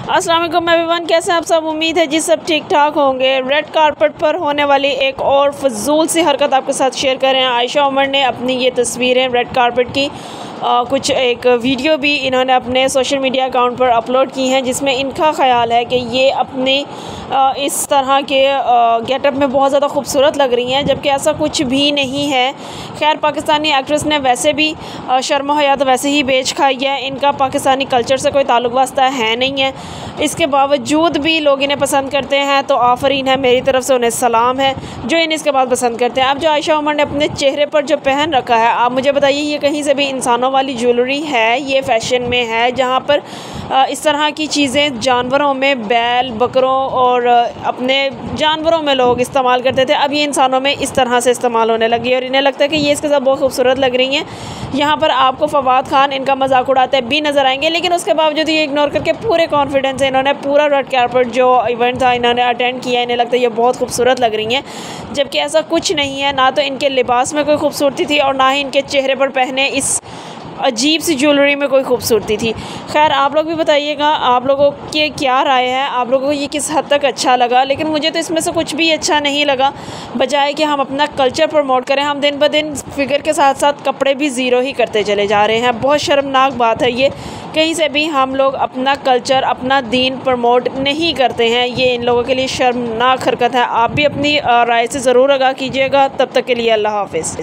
अस्सलाम वालेकुम एवरीवन, कैसे हैं आप सब। उम्मीद है जी सब ठीक ठाक होंगे। रेड कारपेट पर होने वाली एक और फजूल सी हरकत आपके साथ शेयर कर रहे हैं। आयशा उमर ने अपनी ये तस्वीरें रेड कारपेट की कुछ एक वीडियो भी इन्होंने अपने सोशल मीडिया अकाउंट पर अपलोड की हैं, जिसमें इनका ख़्याल है कि ये अपने इस तरह के गेटअप में बहुत ज़्यादा खूबसूरत लग रही हैं, जबकि ऐसा कुछ भी नहीं है। खैर, पाकिस्तानी एक्ट्रेस ने वैसे भी शर्म हया तो वैसे ही बेच खाई है। इनका पाकिस्तानी कल्चर से कोई ताल्लुक़ वास्ता है नहीं है। इसके बावजूद भी लोग इन्हें पसंद करते हैं, तो आफरीन है, मेरी तरफ से उन्हें सलाम है जो इन्हें इसके बाद पसंद करते हैं। अब जो आयशा उमर ने अपने चेहरे पर जो पहन रखा है, आप मुझे बताइए ये कहीं से भी इंसानों वाली ज्वेलरी है, ये फ़ैशन में है, जहाँ पर इस तरह की चीज़ें जानवरों में, बैल बकरों और अपने जानवरों में लोग इस्तेमाल करते थे, अब ये इंसानों में इस तरह से इस्तेमाल होने लगी और इन्हें लगता है कि ये इसके साथ बहुत खूबसूरत लग रही हैं। यहाँ पर आपको फवाद खान इनका मजाक उड़ाते भी नज़र आएंगे, लेकिन उसके बावजूद ये इग्नोर करके पूरे कॉन्फिडेंस से इन्होंने पूरा रेड कारपेट जो इवेंट था इन्होंने अटेंड किया। इन्हें लगता है ये बहुत खूबसूरत लग रही हैं, जबकि ऐसा कुछ नहीं है। ना तो इनके लिबास में कोई खूबसूरती थी और ना ही इनके चेहरे पर पहने इस अजीब सी ज्वेलरी में कोई खूबसूरती थी। खैर, आप लोग भी बताइएगा आप लोगों की क्या राय है, आप लोगों को ये किस हद तक अच्छा लगा। लेकिन मुझे तो इसमें से कुछ भी अच्छा नहीं लगा। बजाय कि हम अपना कल्चर प्रमोट करें, हम दिन ब दिन फिगर के साथ साथ कपड़े भी ज़ीरो ही करते चले जा रहे हैं। बहुत शर्मनाक बात है ये। कहीं से भी हम लोग अपना कल्चर, अपना दीन प्रमोट नहीं करते हैं। ये इन लोगों के लिए शर्मनाक हरकत है। आप भी अपनी राय से ज़रूर आगाह कीजिएगा। तब तक के लिए अल्लाह हाफ़िज़।